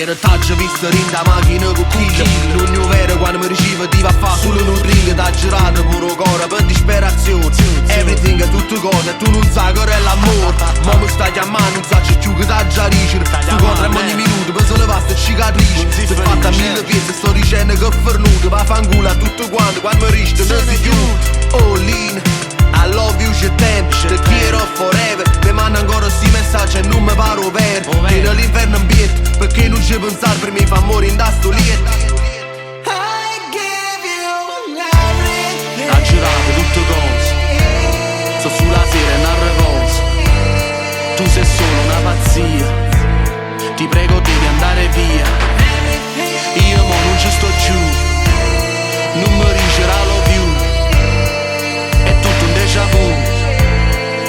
Ieri t'aggia visto in da macchina con kill. L'unico vero quando mi ricevo ti va a fa solo un drink. T'ha girato pure cuore per disperazione. Everything è tutto cosa e tu non sai che è l'amore. Ma mi stai chiamando, non sai più che t'ha già ricere. Tu contra ogni minuto per sollevarsi cicatrici. Si è fatta a 1000 piezze, sto dicendo che è fernuto. Va a fanculo a tutto quando mi rischio non si chiude. All in, I love you, je t'aime, te quiero forever. Mi manda ancora sti messaggi e non mi paro per. Che nell'inferno in bietto, perché non ci pensare per me fa morire in da sto lieto. Ha girato tutte cose, so sulla sera e non riposo. Tu sei solo una pazzia, ti prego devi andare via. Io mo non ci sto giù, non mi ricerà love you. È tutto un déjà vu,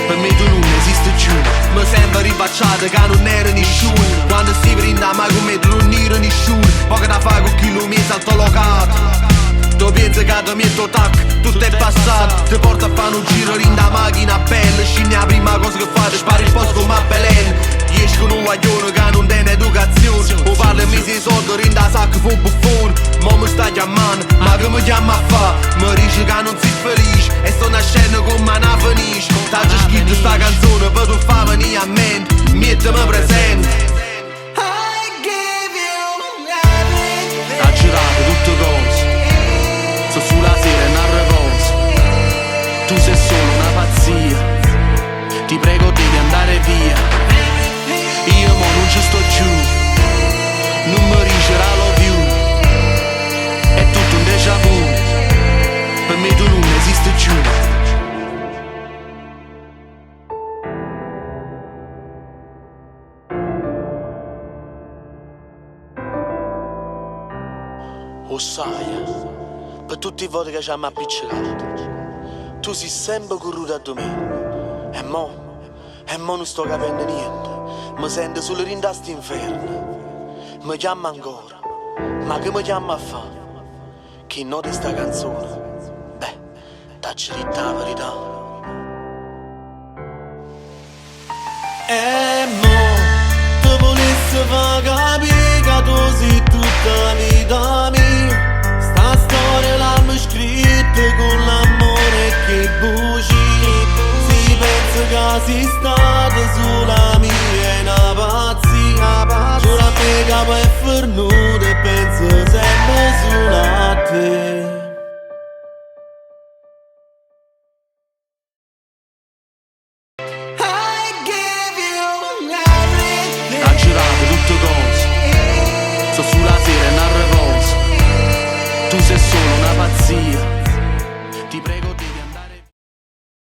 per me tu non esisti più. Mi sembra ribacciato che non ero nessuno. Quando si brinda ma come tu non ero nessuno. Poco da fare con chi lo mi salto locato. Tu pensi che ti metto tac, tutto è passato. Ti porto a fare un giro in da macchina bella. Scegli la prima cosa che fate, spari il posto con ma belen. Esci con un guaglione che non tiene educazione. O parli mi sei soldi in da sacco fu buffone. Mo mi stai chiamando, ma che mi chiama a fa? Mi dici che non sei felice e sto nascendo con me non finisce. T'ha già scritto sta canzone per tu fa venire a mente. Mettimi presente. Ha girato tutte cose, so sulla sera e non riposo. Tu sei solo una pazzia, ti prego devi andare via. Io mo non ci sto giù, non mi ricerà love you. È tutto un déjà vu, per me tu non esisti più. O sai, per tutti i voti che ci hanno appiccicato, tu sei sempre corruto a me. E mo non sto capendo niente. Mi sento solo in sto inferno. Mi chiama ancora, ma che mi chiama a fare? Chi nota sta canzone? Beh, t'ha detta la verità. E mo ti volessi far capire che tu sei tutta la vita mia. Sta storia l'hanno scritta con l'amore che buci. Si pensa che sei stata sulla mia e una pazzia. Giura a me che poi è fernuta e penso sempre solo a te. Ha girato tutte cose, so sulla sera e non riposo. Tu sei solo una pazzia,